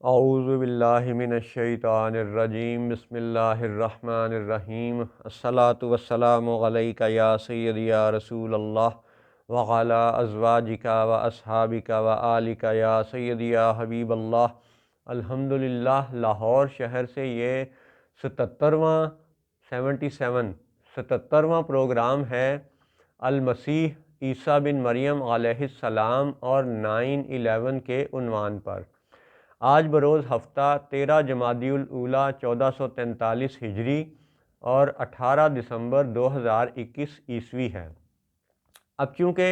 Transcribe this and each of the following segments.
اعوذ باللہ من الشیطان الرجیم، بسم اللہ الرحمن الرحیم۔ الصلاۃ والسلام علیک یا سیدی یا رسول اللہ وعلی ازواجک و اصحابک و آلک یا سیدی یا حبیب اللہ۔ الحمدللہ لاہور شہر سے یہ 77واں پروگرام ہے المسیح عیسیٰ بن مریم علیہ السلام اور 9/11 کے عنوان پر۔ آج بروز ہفتہ 13 جمادی الاولیٰ 1443 ہجری اور 18 دسمبر 2021 عیسوی ہے۔ اب چونکہ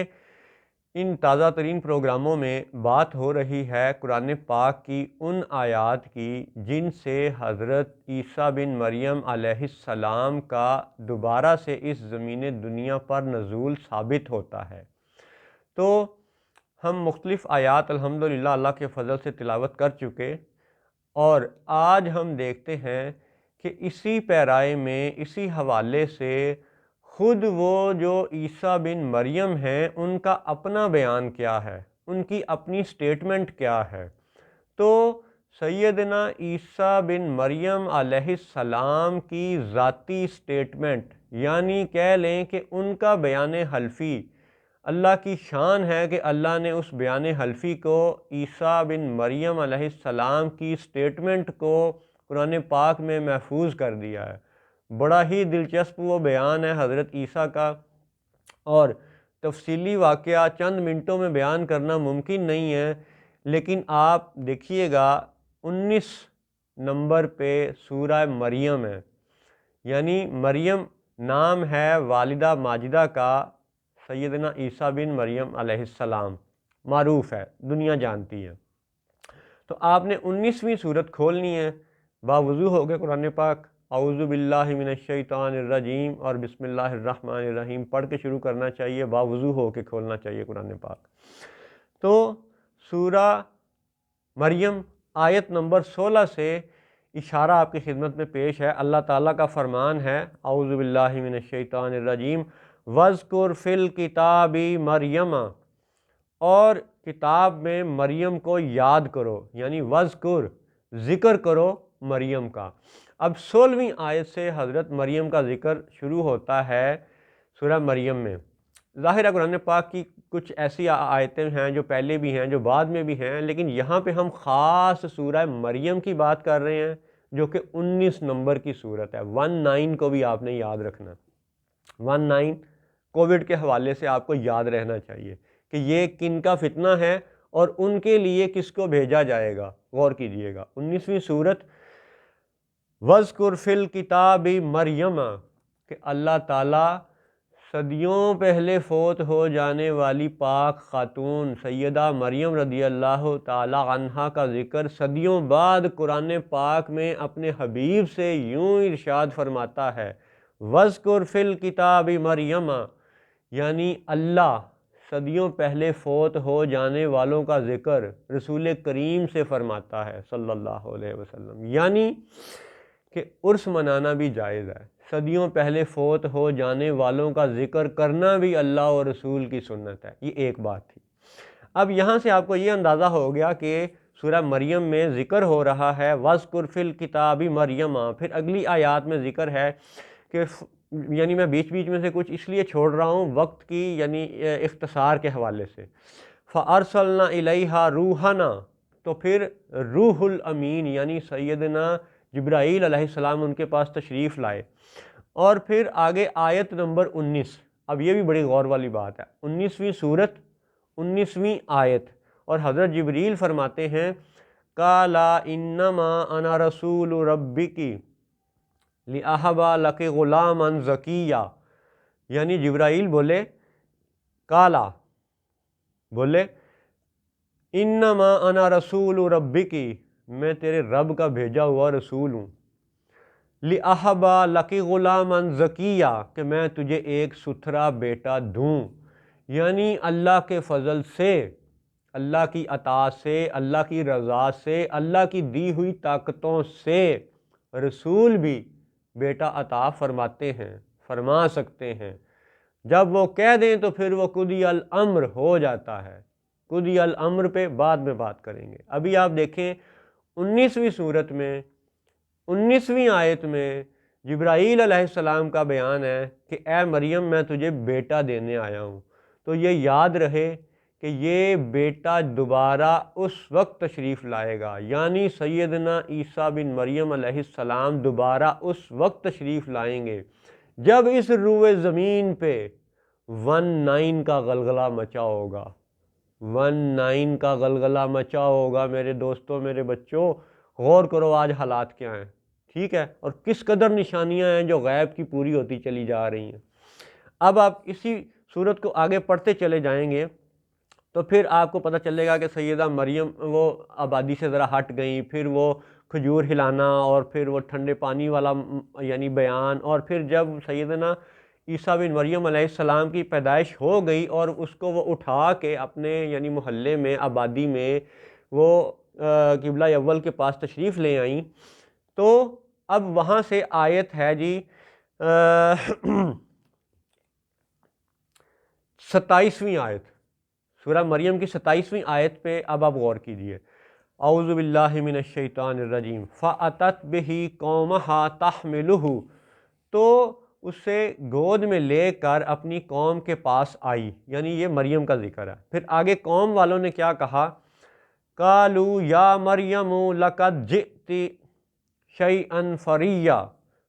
ان تازہ ترین پروگراموں میں بات ہو رہی ہے قرآن پاک کی ان آیات کی جن سے حضرت عیسیٰ بن مریم علیہ السلام کا دوبارہ سے اس زمین دنیا پر نزول ثابت ہوتا ہے، تو ہم مختلف آیات الحمدللہ اللہ کے فضل سے تلاوت کر چکے، اور آج ہم دیکھتے ہیں کہ اسی پیرائے میں اسی حوالے سے خود وہ جو عیسیٰ بن مریم ہیں ان کا اپنا بیان کیا ہے، ان کی اپنی سٹیٹمنٹ کیا ہے۔ تو سیدنا عیسیٰ بن مریم علیہ السلام کی ذاتی سٹیٹمنٹ، یعنی کہہ لیں کہ ان کا بیان حلفی، اللہ کی شان ہے کہ اللہ نے اس بیان حلفی کو عیسیٰ بن مریم علیہ السلام کی سٹیٹمنٹ کو قرآن پاک میں محفوظ کر دیا ہے۔ بڑا ہی دلچسپ وہ بیان ہے حضرت عیسیٰ کا، اور تفصیلی واقعہ چند منٹوں میں بیان کرنا ممکن نہیں ہے، لیکن آپ دیکھیے گا 19 نمبر پہ سورہ مریم ہے، یعنی مریم نام ہے والدہ ماجدہ کا، سیدنا عیسیٰ بن مریم علیہ السلام معروف ہے، دنیا جانتی ہے۔ تو آپ نے 19ویں صورت کھولنی ہے، باوضو ہو گئے قرآن پاک، اعوذ باللہ من الشیطان الرجیم اور بسم اللہ الرحمن الرحیم پڑھ کے شروع کرنا چاہیے، باوضو ہو کے کھولنا چاہیے قرآن پاک۔ تو سورہ مریم آیت نمبر 16 سے اشارہ آپ کی خدمت میں پیش ہے۔ اللہ تعالیٰ کا فرمان ہے، اعوذ باللہ من الشیطان الرجیم، وَاذْكُرْ فِي الْكِتَابِ مریم، اور کتاب میں مریم کو یاد کرو، یعنی وَاذْكُرْ، ذکر کرو مریم کا۔ اب 16ویں آیت سے حضرت مریم کا ذکر شروع ہوتا ہے سورہ مریم میں۔ ظاہر ہے قرآن پاک کی کچھ ایسی آیتیں ہیں جو پہلے بھی ہیں جو بعد میں بھی ہیں، لیکن یہاں پہ ہم خاص سورہ مریم کی بات کر رہے ہیں جو کہ 19 نمبر کی صورت ہے۔ 19 کو بھی آپ نے یاد رکھنا، 19 کووڈ کے حوالے سے آپ کو یاد رہنا چاہیے کہ یہ کن کا فتنہ ہے اور ان کے لیے کس کو بھیجا جائے گا، غور کیجئے گا۔ 19ویں صورت وَاذْكُرْ فِي الْكِتَابِ مریم، کہ اللہ تعالیٰ صدیوں پہلے فوت ہو جانے والی پاک خاتون سیدہ مریم رضی اللہ تعالی عنہا کا ذکر صدیوں بعد قرآن پاک میں اپنے حبیب سے یوں ارشاد فرماتا ہے، وَاذْكُرْ فِي الْكِتَابِ مریم، یعنی اللہ صدیوں پہلے فوت ہو جانے والوں کا ذکر رسول کریم سے فرماتا ہے صلی اللہ علیہ وسلم، یعنی کہ عرس منانا بھی جائز ہے، صدیوں پہلے فوت ہو جانے والوں کا ذکر کرنا بھی اللہ اور رسول کی سنت ہے۔ یہ ایک بات تھی۔ اب یہاں سے آپ کو یہ اندازہ ہو گیا کہ سورہ مریم میں ذکر ہو رہا ہے وَاذْكُرْ فِي الْكِتَابِ مریم، پھر اگلی آیات میں ذکر ہے کہ یعنی میں بیچ بیچ میں سے کچھ اس لیے چھوڑ رہا ہوں وقت کی یعنی اختصار کے حوالے سے۔ فَأَرْسَلْنَا إِلَيْهَا رُوحَنَا، تو پھر روح الامین یعنی سیدنا جبرائیل علیہ السلام ان کے پاس تشریف لائے، اور پھر آگے آیت نمبر 19، اب یہ بھی بڑی غور والی بات ہے، 19ویں صورت 19ویں آیت، اور حضرت جبریل فرماتے ہیں قَالَ إِنَّمَا أَنَا رَسُولُ رَبِّكِ لِأَهَبَ لَكِ غُلَامًا زَكِيًّا، یعنی جبرائیل بولے، قَالَ بولے، انما انا رسول ربک، میں تیرے رب کا بھیجا ہوا رسول ہوں، لِأَحَبَ لَكِ غُلَامًا زَكِيًّا، کہ میں تجھے ایک ستھرا بیٹا دوں، یعنی اللہ کے فضل سے، اللہ کی عطا سے، اللہ کی رضا سے، اللہ کی دی ہوئی طاقتوں سے رسول بھی بیٹا عطا فرماتے ہیں، فرما سکتے ہیں، جب وہ کہہ دیں تو پھر وہ قضی الامر ہو جاتا ہے۔ قضی الامر پہ بعد میں بات کریں گے۔ ابھی آپ دیکھیں 19ویں صورت میں 19ویں آیت میں جبرائیل علیہ السلام کا بیان ہے کہ اے مریم میں تجھے بیٹا دینے آیا ہوں۔ تو یہ یاد رہے کہ یہ بیٹا دوبارہ اس وقت تشریف لائے گا، یعنی سیدنا عیسیٰ بن مریم علیہ السلام دوبارہ اس وقت تشریف لائیں گے جب اس روئے زمین پہ 19 کا غلغلہ مچا ہوگا۔ 19 کا غلغلہ مچا ہوگا میرے دوستوں، میرے بچوں، غور کرو آج حالات کیا ہیں، ٹھیک ہے، اور کس قدر نشانیاں ہیں جو غیب کی پوری ہوتی چلی جا رہی ہیں۔ اب آپ اسی صورت کو آگے پڑھتے چلے جائیں گے تو پھر آپ کو پتہ چلے گا کہ سیدہ مریم وہ آبادی سے ذرا ہٹ گئیں، پھر وہ کھجور ہلانا اور پھر وہ ٹھنڈے پانی والا یعنی بیان، اور پھر جب سیدنا عیسیٰ بن مریم علیہ السلام کی پیدائش ہو گئی اور اس کو وہ اٹھا کے اپنے یعنی محلے میں آبادی میں وہ قبلہ اول کے پاس تشریف لے آئیں، تو اب وہاں سے آیت ہے جی 27ویں آیت، سورہ مریم کی 27ویں آیت پہ اب آپ غور کیجئے۔ اعوذ باللہ من الشیطان الرجیم فَأَتَتْ بِهِ قَوْمَهَا تَحْمِلُهُ، تو اسے گود میں لے کر اپنی قوم کے پاس آئی، یعنی یہ مریم کا ذکر ہے۔ پھر آگے قوم والوں نے کیا کہا، قَالُوا يَا مَرْيَمُ لَقَدْ جِئْتِ شَيْئًا فَرِيًّا،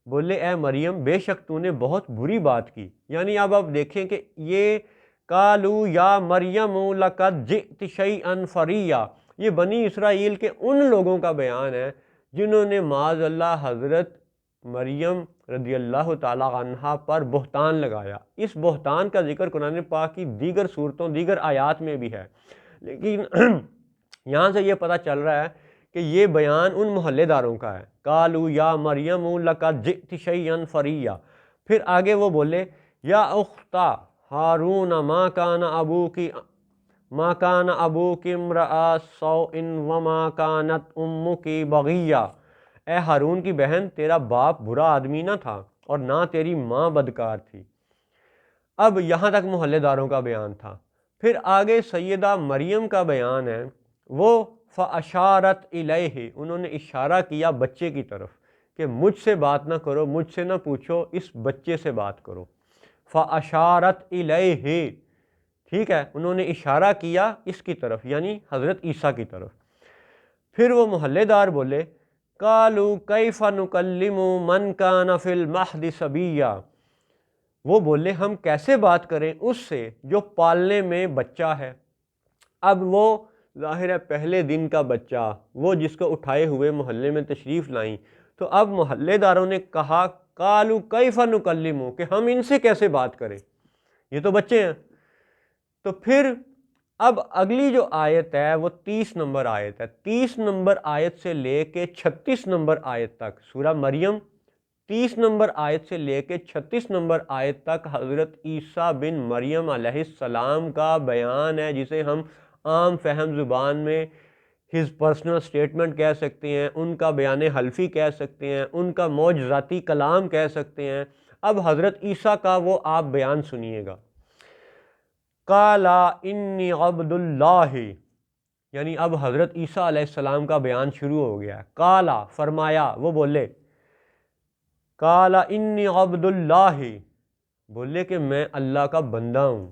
بولے اے مریم بے شک تو نے بہت بری بات کی۔ یعنی اب آپ دیکھیں کہ یہ قَالُوا يَا مَرْيَمُ لَقَدْ جِئْتِ شَيْئًا فَرِيًّا، یہ بنی اسرائیل کے ان لوگوں کا بیان ہے جنہوں نے معاذ اللہ حضرت مریم رضی اللہ تعالی عنہا پر بہتان لگایا۔ اس بہتان کا ذکر قرآن پاک کی دیگر صورتوں، دیگر آیات میں بھی ہے، لیکن یہاں سے یہ پتہ چل رہا ہے کہ یہ بیان ان محلے داروں کا ہے۔ قالوا یا مریم لقد جئت شیئا فریا، پھر آگے وہ بولے یا اختا ہارون ما کان ابوک امرأ سوء وما کانت امک بغیہ، اے ہارون کی بہن تیرا باپ برا آدمی نہ تھا اور نہ تیری ماں بدکار تھی۔ اب یہاں تک محلے داروں کا بیان تھا۔ پھر آگے سیدہ مریم کا بیان ہے، وہ فَأَشَارَتْ إِلَيْهِ، انہوں نے اشارہ کیا بچے کی طرف کہ مجھ سے بات نہ کرو، مجھ سے نہ پوچھو، اس بچے سے بات کرو۔ فَأَشَارَتْ إِلَيْهِ، ٹھیک ہے، انہوں نے اشارہ کیا اس کی طرف یعنی حضرت عیسیٰ کی طرف۔ پھر وہ محلے دار بولے قَالُوا كَيْفَ نُكَلِّمُ مَنْ كَانَ فِي الْمَهْدِ صَبِيًّا، وہ بولے ہم کیسے بات کریں اس سے جو پالنے میں بچہ ہے۔ اب وہ ظاہر ہے پہلے دن کا بچہ، وہ جس کو اٹھائے ہوئے محلے میں تشریف لائیں، تو اب محلے داروں نے کہا قَالُوا كَيْفَ نُكَلِّمُ، کہ ہم ان سے کیسے بات کریں، یہ تو بچے ہیں۔ تو پھر اب اگلی جو آیت ہے وہ 30 نمبر آیت ہے، 30 نمبر آیت سے لے کے 36 نمبر آیت تک سورہ مریم 30 نمبر آیت سے لے کے 36 نمبر آیت تک حضرت عیسیٰ بن مریم علیہ السلام کا بیان ہے، جسے ہم عام فہم زبان میں ہز پرسنل سٹیٹمنٹ کہہ سکتے ہیں، ان کا بیان حلفی کہہ سکتے ہیں، ان کا معجزاتی کلام کہہ سکتے ہیں۔ اب حضرت عیسیٰ کا وہ آپ بیان سنیے گا۔ قَالَ إِنِّي عَبْدُ اللَّهِ، یعنی اب حضرت عیسیٰ علیہ السلام کا بیان شروع ہو گیا ہے۔ قَالَ فرمایا، وہ بولے قَالَ إِنِّي عَبْدُ اللَّهِ، بولے کہ میں اللہ کا بندہ ہوں۔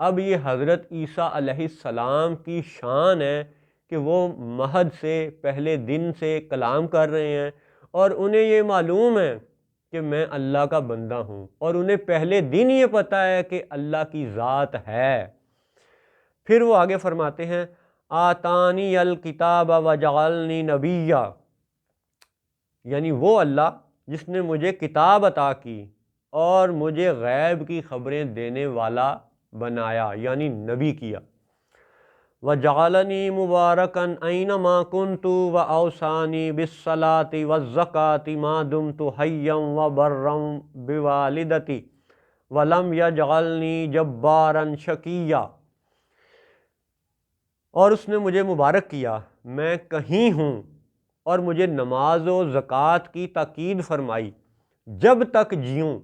اب یہ حضرت عیسیٰ علیہ السلام کی شان ہے کہ وہ مہد سے پہلے دن سے کلام کر رہے ہیں اور انہیں یہ معلوم ہے کہ میں اللہ کا بندہ ہوں، اور انہیں پہلے دن یہ پتہ ہے کہ اللہ کی ذات ہے۔ پھر وہ آگے فرماتے ہیں آتانی الکتاب وجعلنی نبیّا، یعنی وہ اللہ جس نے مجھے کتاب عطا کی اور مجھے غیب کی خبریں دینے والا بنایا یعنی نبی کیا۔ وَجَعَلَنِي مُبَارَكًا أَيْنَمَا كُنْتُ وَأَوْصَانِي بِالصَّلَاةِ وَالزَّكَاةِ مَا دُمْتُ حَيًّا وَبَرًّا بِوَالِدَتِي وَلَمْ يَجْعَلْنِي جَبَّارًا شَقِيًّا، اور اس نے مجھے مبارک کیا، میں کہیں ہوں، اور مجھے نماز و زکوٰۃ کی تاکید فرمائی جب تک جیوں،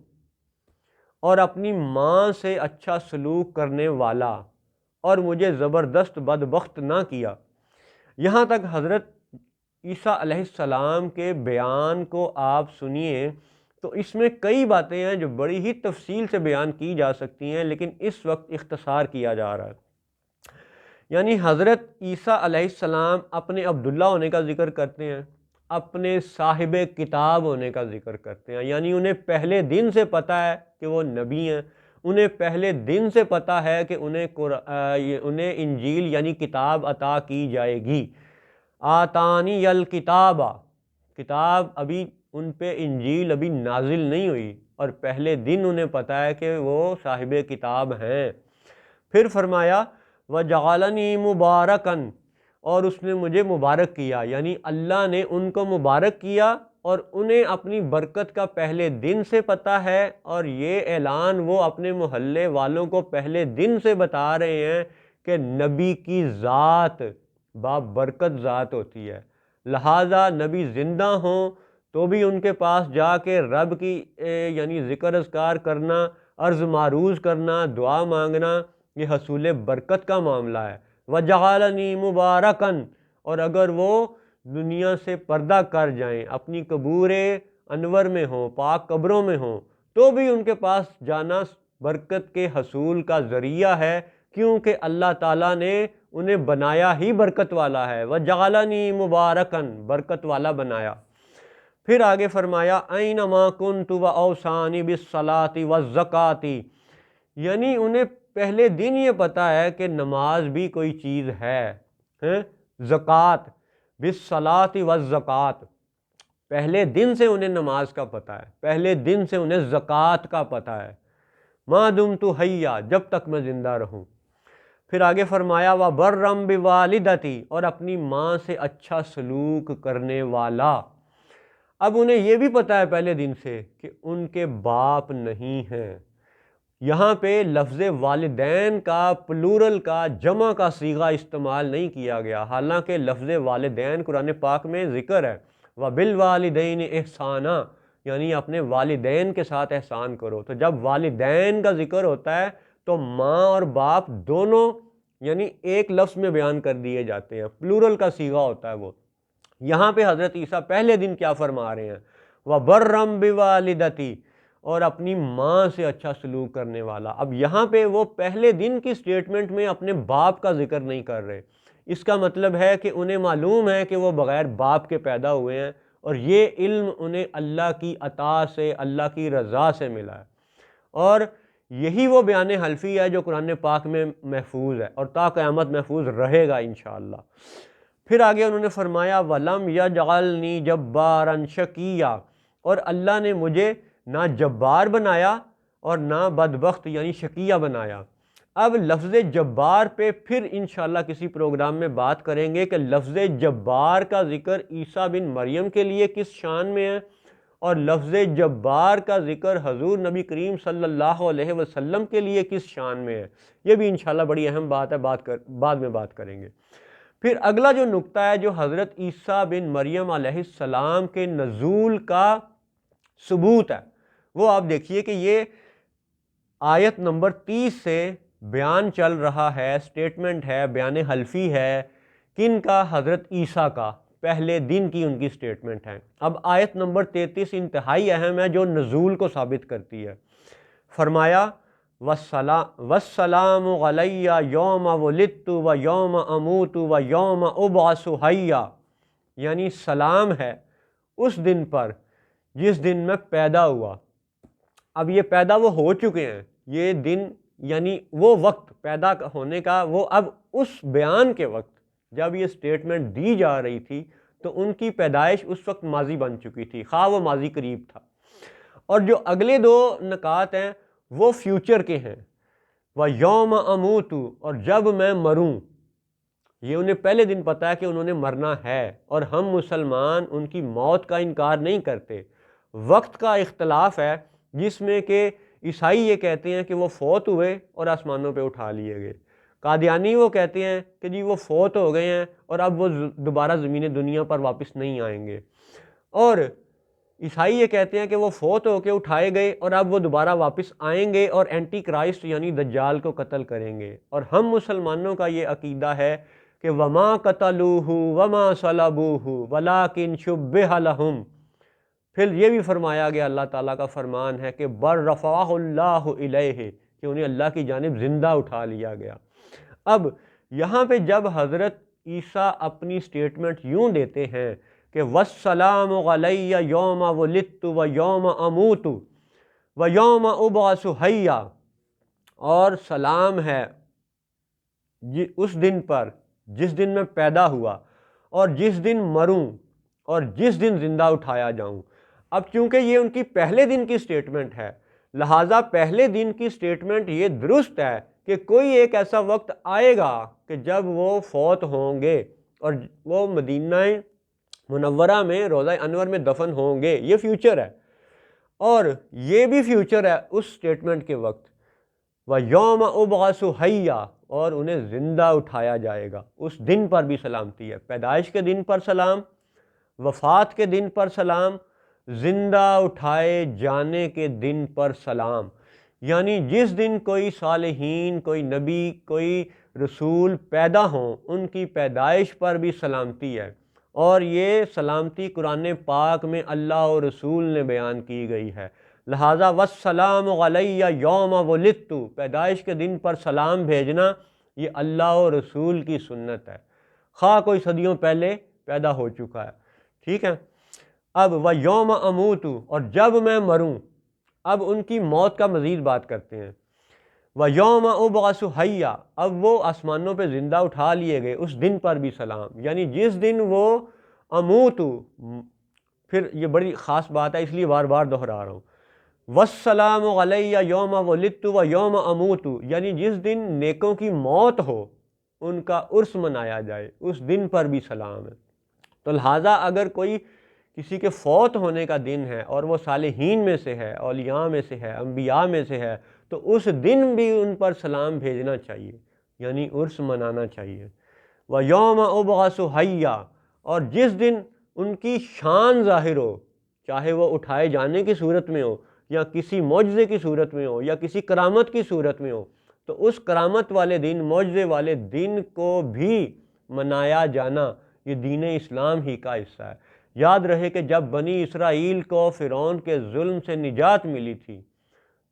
اور اپنی ماں سے اچھا سلوک کرنے والا، اور مجھے زبردست بدبخت نہ کیا۔ یہاں تک حضرت عیسیٰ علیہ السلام کے بیان کو آپ سنیے تو اس میں کئی باتیں ہیں جو بڑی ہی تفصیل سے بیان کی جا سکتی ہیں، لیکن اس وقت اختصار کیا جا رہا ہے۔ یعنی حضرت عیسیٰ علیہ السلام اپنے عبداللہ ہونے کا ذکر کرتے ہیں، اپنے صاحب کتاب ہونے کا ذکر کرتے ہیں، یعنی انہیں پہلے دن سے پتہ ہے کہ وہ نبی ہیں، انہیں پہلے دن سے پتہ ہے کہ انہیں انجیل یعنی کتاب عطا کی جائے گی۔ آتانی الکتاب، کتاب ابھی ان پہ انجیل ابھی نازل نہیں ہوئی، اور پہلے دن انہیں پتہ ہے کہ وہ صاحب کتاب ہیں۔ پھر فرمایا وَجَعَلَنِي مُبَارَكًا، اور اس نے مجھے مبارک کیا، یعنی اللہ نے ان کو مبارک کیا اور انہیں اپنی برکت کا پہلے دن سے پتہ ہے، اور یہ اعلان وہ اپنے محلے والوں کو پہلے دن سے بتا رہے ہیں کہ نبی کی ذات بابرکت ذات ہوتی ہے، لہٰذا نبی زندہ ہوں تو بھی ان کے پاس جا کے رب کی یعنی ذکر اذکار کرنا، عرض معروض کرنا، دعا مانگنا، یہ حصول برکت کا معاملہ ہے۔ وَجَعَلَنِي مُبَارَكًا، اور اگر وہ دنیا سے پردہ کر جائیں، اپنی قبور انور میں ہوں، پاک قبروں میں ہوں، تو بھی ان کے پاس جانا برکت کے حصول کا ذریعہ ہے، کیونکہ اللہ تعالیٰ نے انہیں بنایا ہی برکت والا ہے۔ وَجَعَلَنِي مُبَارَكًا، برکت والا بنایا۔ پھر آگے فرمایا أَيْنَمَا كُنْتُ وَأَوْصَانِي بِالصَّلَاةِ وَالزَّكَاةِ، یعنی انہیں پہلے دن یہ پتہ ہے کہ نماز بھی کوئی چیز ہے، زکوٰۃ، بالصلاۃ والزکوٰۃ، پہلے دن سے انہیں نماز کا پتہ ہے، پہلے دن سے انہیں زکوٰۃ کا پتہ ہے، ما دمت حیا، جب تک میں زندہ رہوں۔ پھر آگے فرمایا وَبَرًّا بِوَالِدَتِی، اور اپنی ماں سے اچھا سلوک کرنے والا۔ اب انہیں یہ بھی پتہ ہے پہلے دن سے کہ ان کے باپ نہیں ہیں۔ یہاں پہ لفظ والدین کا پلورل کا جمع کا صیغہ استعمال نہیں کیا گیا، حالانکہ لفظ والدین قرآن پاک میں ذکر ہے، وَبِالْوَالِدَيْنِ إِحْسَانًا، یعنی اپنے والدین کے ساتھ احسان کرو۔ تو جب والدین کا ذکر ہوتا ہے تو ماں اور باپ دونوں یعنی ایک لفظ میں بیان کر دیے جاتے ہیں، پلورل کا صیغہ ہوتا ہے وہ۔ یہاں پہ حضرت عیسیٰ پہلے دن کیا فرما رہے ہیں؟ وَبَرًّا بِوَالِدَتِی، اور اپنی ماں سے اچھا سلوک کرنے والا۔ اب یہاں پہ وہ پہلے دن کی سٹیٹمنٹ میں اپنے باپ کا ذکر نہیں کر رہے، اس کا مطلب ہے کہ انہیں معلوم ہے کہ وہ بغیر باپ کے پیدا ہوئے ہیں، اور یہ علم انہیں اللہ کی عطا سے، اللہ کی رضا سے ملا ہے، اور یہی وہ بیان حلفی ہے جو قرآن پاک میں محفوظ ہے اور تا قیامت محفوظ رہے گا انشاءاللہ۔ پھر آگے انہوں نے فرمایا وَلَمْ يَجْعَلْنِي جَبَّارًا شَقِيًّا، اور اللہ نے مجھے نہ جبار بنایا اور نہ بدبخت یعنی شقیہ بنایا۔ اب لفظ جبار پہ پھر انشاءاللہ کسی پروگرام میں بات کریں گے کہ لفظ جبار کا ذکر عیسیٰ بن مریم کے لیے کس شان میں ہے، اور لفظ جبار کا ذکر حضور نبی کریم صلی اللہ علیہ وسلم کے لیے کس شان میں ہے، یہ بھی انشاءاللہ بڑی اہم بات ہے، بعد میں بات کریں گے۔ پھر اگلا جو نقطہ ہے جو حضرت عیسیٰ بن مریم علیہ السلام کے نزول کا ثبوت ہے، وہ آپ دیکھیے کہ یہ آیت نمبر 30 سے بیان چل رہا ہے، سٹیٹمنٹ ہے، بیان حلفی ہے، کن کا؟ حضرت عیسیٰ کا، پہلے دن کی ان کی سٹیٹمنٹ ہے۔ اب آیت نمبر 33 انتہائی اہم ہے جو نزول کو ثابت کرتی ہے۔ فرمایا وَالسَّلَامُ عَلَيَّ يَوْمَ وُلِدتُّ وَيَوْمَ أَمُوتُ وَيَوْمَ أُبْعَثُ حَيًّا، یعنی سلام ہے اس دن پر جس دن میں پیدا ہوا۔ اب یہ پیدا وہ ہو چکے ہیں، یہ دن یعنی وہ وقت پیدا ہونے کا، وہ اب اس بیان کے وقت جب یہ سٹیٹمنٹ دی جا رہی تھی تو ان کی پیدائش اس وقت ماضی بن چکی تھی، خواہ وہ ماضی قریب تھا۔ اور جو اگلے دو نکات ہیں وہ فیوچر کے ہیں، وَيَوْمَ أَمُوتُ، اور جب میں مروں، یہ انہیں پہلے دن پتہ ہے کہ انہوں نے مرنا ہے، اور ہم مسلمان ان کی موت کا انکار نہیں کرتے۔ وقت کا اختلاف ہے جس میں کہ عیسائی یہ کہتے ہیں کہ وہ فوت ہوئے اور آسمانوں پہ اٹھا لیے گئے، قادیانی وہ کہتے ہیں کہ جی وہ فوت ہو گئے ہیں اور اب وہ دوبارہ زمین دنیا پر واپس نہیں آئیں گے، اور عیسائی یہ کہتے ہیں کہ وہ فوت ہو کے اٹھائے گئے اور اب وہ دوبارہ واپس آئیں گے اور اینٹی کرائسٹ یعنی دجال کو قتل کریں گے۔ اور ہم مسلمانوں کا یہ عقیدہ ہے کہ وما قتلوہ وما صلبوہ ولکن شبہ لہم، پھر یہ بھی فرمایا گیا، اللہ تعالیٰ کا فرمان ہے کہ بل رفعہ اللہ الیہ، کہ انہیں اللہ کی جانب زندہ اٹھا لیا گیا۔ اب یہاں پہ جب حضرت عیسیٰ اپنی سٹیٹمنٹ یوں دیتے ہیں کہ والسلام علی یوم ولدت و یوم اموت و یوم ابعث حیا، اور سلام ہے اس دن پر جس دن میں پیدا ہوا اور جس دن مروں اور جس دن زندہ اٹھایا جاؤں۔ اب چونکہ یہ ان کی پہلے دن کی سٹیٹمنٹ ہے، لہٰذا پہلے دن کی سٹیٹمنٹ یہ درست ہے کہ کوئی ایک ایسا وقت آئے گا کہ جب وہ فوت ہوں گے اور وہ مدینہ منورہ میں روضہ انور میں دفن ہوں گے، یہ فیوچر ہے، اور یہ بھی فیوچر ہے اس سٹیٹمنٹ کے وقت۔ وَيَوْمَ أُبْعَثُ حَيًّا، اور انہیں زندہ اٹھایا جائے گا، اس دن پر بھی سلامتی ہے، پیدائش کے دن پر سلام، وفات کے دن پر سلام، زندہ اٹھائے جانے کے دن پر سلام۔ یعنی جس دن کوئی صالحین، کوئی نبی، کوئی رسول پیدا ہوں، ان کی پیدائش پر بھی سلامتی ہے، اور یہ سلامتی قرآن پاک میں اللہ اور رسول نے بیان کی گئی ہے۔ لہٰذا والسلام علی یوم ولدت، پیدائش کے دن پر سلام بھیجنا یہ اللہ اور رسول کی سنت ہے، خواہ کوئی صدیوں پہلے پیدا ہو چکا ہے، ٹھیک ہے۔ اب ویوم اموت، اور جب میں مروں، اب ان کی موت کا مزید بات کرتے ہیں۔ ویوم ابعث حیا، اب وہ آسمانوں پہ زندہ اٹھا لیے گئے، اس دن پر بھی سلام، یعنی جس دن وہ اموت، پھر یہ بڑی خاص بات ہے اس لیے بار بار دہرا رہا ہوں، والسلام علی یوم ولدت و یوم اموت، یعنی جس دن نیکوں کی موت ہو ان کا عرس منایا جائے، اس دن پر بھی سلام ہے۔ تو لہٰذا اگر کوئی کسی کے فوت ہونے کا دن ہے اور وہ صالحین میں سے ہے، اولیاء میں سے ہے، انبیاء میں سے ہے، تو اس دن بھی ان پر سلام بھیجنا چاہیے، یعنی عرس منانا چاہیے۔ وَيَوْمَ أُبْعَثُ حَيًّا، اور جس دن ان کی شان ظاہر ہو، چاہے وہ اٹھائے جانے کی صورت میں ہو یا کسی معجزے کی صورت میں ہو یا کسی کرامت کی صورت میں ہو، تو اس کرامت والے دن، معجزے والے دن کو بھی منایا جانا یہ دین اسلام ہی کا حصہ ہے۔ یاد رہے کہ جب بنی اسرائیل کو فرعون کے ظلم سے نجات ملی تھی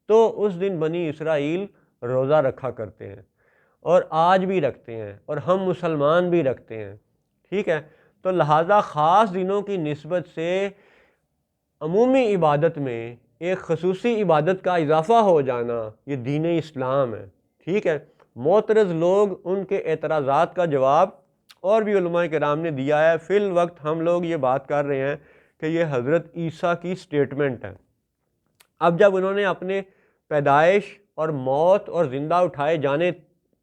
تو اس دن بنی اسرائیل روزہ رکھا کرتے ہیں، اور آج بھی رکھتے ہیں، اور ہم مسلمان بھی رکھتے ہیں، ٹھیک ہے۔ تو لہٰذا خاص دنوں کی نسبت سے عمومی عبادت میں ایک خصوصی عبادت کا اضافہ ہو جانا یہ دین اسلام ہے، ٹھیک ہے۔ معترض لوگ ان کے اعتراضات کا جواب اور بھی علماء کرام نے دیا ہے، فی الوقت ہم لوگ یہ بات کر رہے ہیں کہ یہ حضرت عیسیٰ کی سٹیٹمنٹ ہے۔ اب جب انہوں نے اپنے پیدائش اور موت اور زندہ اٹھائے جانے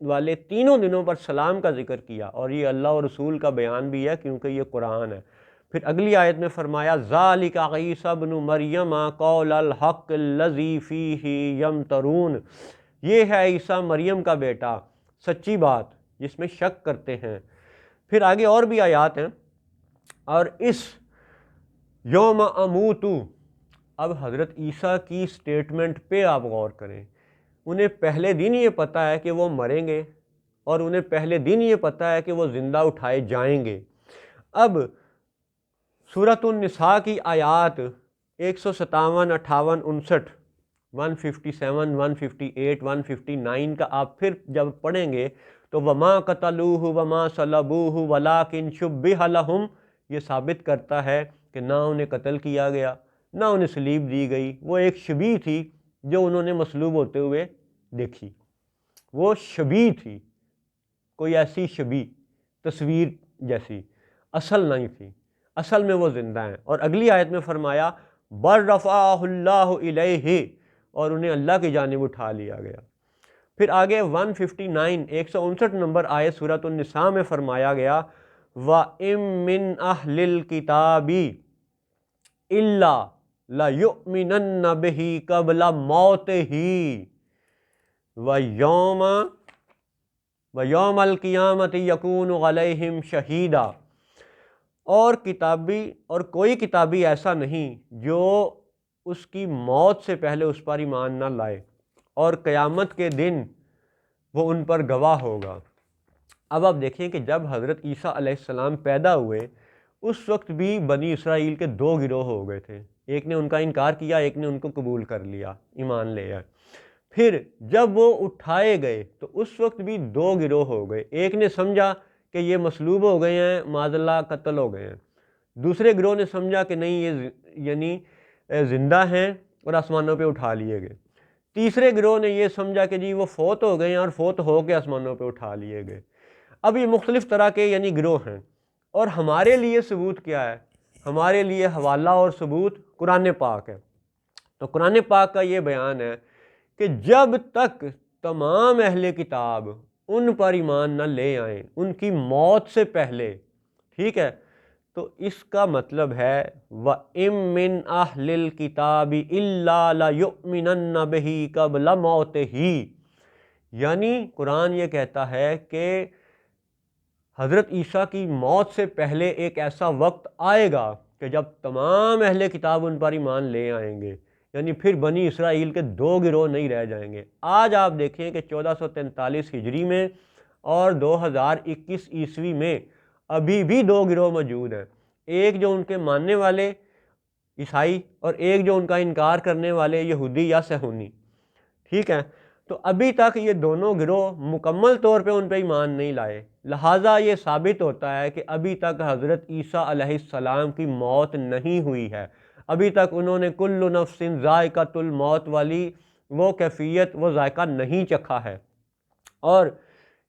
والے تینوں دنوں پر سلام کا ذکر کیا، اور یہ اللہ اور رسول کا بیان بھی ہے کیونکہ یہ قرآن ہے، پھر اگلی آیت میں فرمایا ذالک عیسی ابن مریم قول الحق الذی فیہ یمترون، یہ ہے عیسیٰ مریم کا بیٹا، سچی بات جس میں شک کرتے ہیں۔ پھر آگے اور بھی آیات ہیں، اور اس یوم اموتو، اب حضرت عیسیٰ کی سٹیٹمنٹ پہ آپ غور کریں، انہیں پہلے دن یہ پتہ ہے کہ وہ مریں گے، اور انہیں پہلے دن یہ پتہ ہے کہ وہ زندہ اٹھائے جائیں گے۔ اب سورۃ النساء کی آیات 157، 58، 59، 157، 158، 159 کا آپ پھر جب پڑھیں گے تو وما قتلوہ وما صلبوہ ولکن شبہ لہم، یہ ثابت کرتا ہے کہ نہ انہیں قتل کیا گیا، نہ انہیں صلیب دی گئی، وہ ایک شبیہ تھی جو انہوں نے مصلوب ہوتے ہوئے دیکھی، وہ شبیہ تھی، کوئی ایسی شبیہ تصویر جیسی، اصل نہیں تھی، اصل میں وہ زندہ ہیں۔ اور اگلی آیت میں فرمایا بل رفعہ اللہ الیہ، اور انہیں اللہ کی جانب اٹھا لیا گیا۔ پھر آگے 159، 159 نمبر آیت سورۃ النساء میں فرمایا گیا وَإِن مِّنْ أَهْلِ الْكِتَابِ إِلَّا لَيُؤْمِنَنَّ بِهِ قَبْلَ مَوْتِهِ وَيَوْمَ الْقِيَامَةِ يَكُونُ عَلَيْهِمْ شَهِيدًا، اور کتابی اور کوئی کتابی ایسا نہیں جو اس کی موت سے پہلے اس پر ایمان نہ لائے، اور قیامت کے دن وہ ان پر گواہ ہوگا۔ اب آپ دیکھیں کہ جب حضرت عیسیٰ علیہ السلام پیدا ہوئے اس وقت بھی بنی اسرائیل کے دو گروہ ہو گئے تھے، ایک نے ان کا انکار کیا، ایک نے ان کو قبول کر لیا، ایمان لے آئے۔ پھر جب وہ اٹھائے گئے تو اس وقت بھی دو گروہ ہو گئے، ایک نے سمجھا کہ یہ مصلوب ہو گئے ہیں، معاذ اللہ قتل ہو گئے ہیں، دوسرے گروہ نے سمجھا کہ نہیں یہ یعنی زندہ ہیں اور آسمانوں پہ اٹھا لیے گئے، تیسرے گروہ نے یہ سمجھا کہ جی وہ فوت ہو گئے ہیں اور فوت ہو کے آسمانوں پہ اٹھا لیے گئے۔ اب یہ مختلف طرح کے یعنی گروہ ہیں، اور ہمارے لیے ثبوت کیا ہے؟ ہمارے لیے حوالہ اور ثبوت قرآن پاک ہے۔ تو قرآن پاک کا یہ بیان ہے کہ جب تک تمام اہل کتاب ان پر ایمان نہ لے آئیں، ان کی موت سے پہلے، ٹھیک ہے، تو اس کا مطلب ہے وَإِن مِّنْ أَهْلِ الْكِتَابِ إِلَّا لَيُؤْمِنَنَّ بِهِ قَبْلَ مَوْتِهِ، یعنی قرآن یہ کہتا ہے کہ حضرت عیسیٰ کی موت سے پہلے ایک ایسا وقت آئے گا کہ جب تمام اہل کتاب ان پر ایمان لے آئیں گے، یعنی پھر بنی اسرائیل کے دو گروہ نہیں رہ جائیں گے۔ آج آپ دیکھیں کہ 1443 ہجری میں اور 2021 عیسوی میں ابھی بھی دو گروہ موجود ہیں، ایک جو ان کے ماننے والے عیسائی اور ایک جو ان کا انکار کرنے والے یہودی یا صہیونی، ٹھیک ہے۔ تو ابھی تک یہ دونوں گروہ مکمل طور پہ ان پہ ایمان نہیں لائے، لہٰذا یہ ثابت ہوتا ہے کہ ابھی تک حضرت عیسیٰ علیہ السلام کی موت نہیں ہوئی ہے، ابھی تک انہوں نے کل نفس ذائقۃ الموت والی وہ کیفیت، وہ ذائقہ نہیں چکھا ہے، اور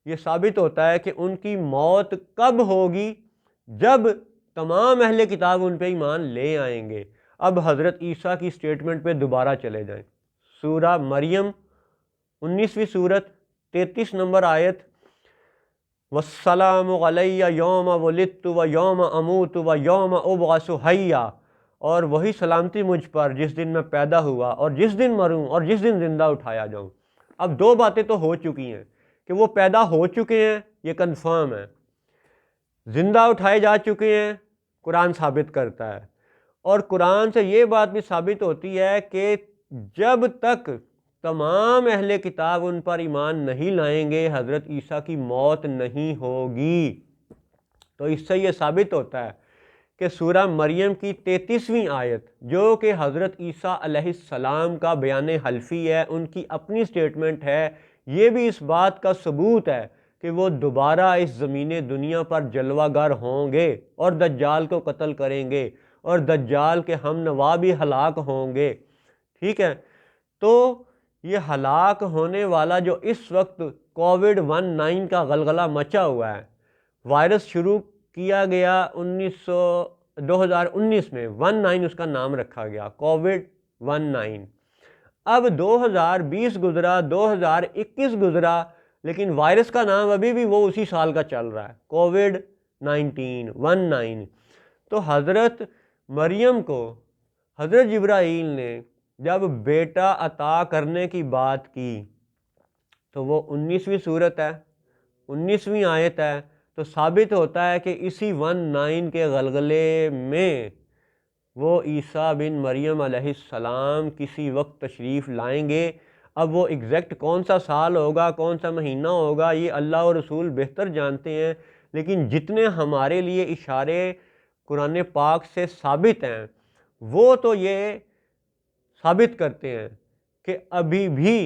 یہ ثابت ہوتا ہے کہ ان کی موت کب ہوگی؟ جب تمام اہل کتاب ان پہ ایمان لے آئیں گے۔ اب حضرت عیسیٰ کی سٹیٹمنٹ پہ دوبارہ چلے جائیں، سورہ مریم 19ویں سورت 33 نمبر آیت، وَالسَّلَامُ عَلَيَّ يَوْمَ وُلِدتُّ وَيَوْمَ أَمُوتُ وَيَوْمَ أُبْعَثُ حَيًّا، اور وہی سلامتی مجھ پر جس دن میں پیدا ہوا اور جس دن مروں اور جس دن زندہ اٹھایا جاؤں۔ اب دو باتیں تو ہو چکی ہیں کہ وہ پیدا ہو چکے ہیں، یہ کنفرم ہے، زندہ اٹھائے جا چکے ہیں، قرآن ثابت کرتا ہے، اور قرآن سے یہ بات بھی ثابت ہوتی ہے کہ جب تک تمام اہل کتاب ان پر ایمان نہیں لائیں گے حضرت عیسیٰ کی موت نہیں ہوگی۔ تو اس سے یہ ثابت ہوتا ہے کہ سورہ مریم کی 33ویں آیت جو کہ حضرت عیسیٰ علیہ السلام کا بیان حلفی ہے، ان کی اپنی سٹیٹمنٹ ہے، یہ بھی اس بات کا ثبوت ہے کہ وہ دوبارہ اس زمین دنیا پر جلوہ گر ہوں گے اور دجال کو قتل کریں گے اور دجال کے ہم نوا بھی ہلاک ہوں گے، ٹھیک ہے۔ تو یہ ہلاک ہونے والا جو اس وقت کووڈ-19 کا غلغلہ مچا ہوا ہے، وائرس شروع کیا گیا 2019 میں، 19 اس کا نام رکھا گیا، کووڈ-19۔ اب 2020 گزرا، 2021 گزرا، لیکن وائرس کا نام ابھی بھی وہ اسی سال کا چل رہا ہے، کووڈ-19 19۔ تو حضرت مریم کو حضرت جبرائیل نے جب بیٹا عطا کرنے کی بات کی تو وہ 19ویں سورت ہے، 19ویں آیت ہے، تو ثابت ہوتا ہے کہ اسی 19 کے غلغلے میں وہ عیسیٰ بن مریم علیہ السلام کسی وقت تشریف لائیں گے۔ اب وہ ایگزیکٹ کون سا سال ہوگا، کون سا مہینہ ہوگا، یہ اللہ اور رسول بہتر جانتے ہیں، لیکن جتنے ہمارے لیے اشارے قرآن پاک سے ثابت ہیں وہ تو یہ ثابت کرتے ہیں کہ ابھی بھی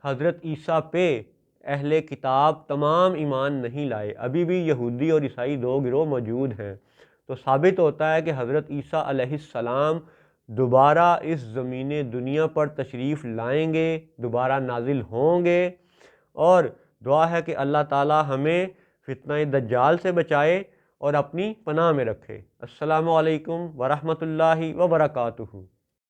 حضرت عیسیٰ پہ اہل کتاب تمام ایمان نہیں لائے، ابھی بھی یہودی اور عیسائی دو گروہ موجود ہیں۔ تو ثابت ہوتا ہے کہ حضرت عیسیٰ علیہ السلام دوبارہ اس زمین دنیا پر تشریف لائیں گے، دوبارہ نازل ہوں گے، اور دعا ہے کہ اللہ تعالی ہمیں فتنہ دجال سے بچائے اور اپنی پناہ میں رکھے۔ السلام علیکم ورحمۃ اللہ وبرکاتہ۔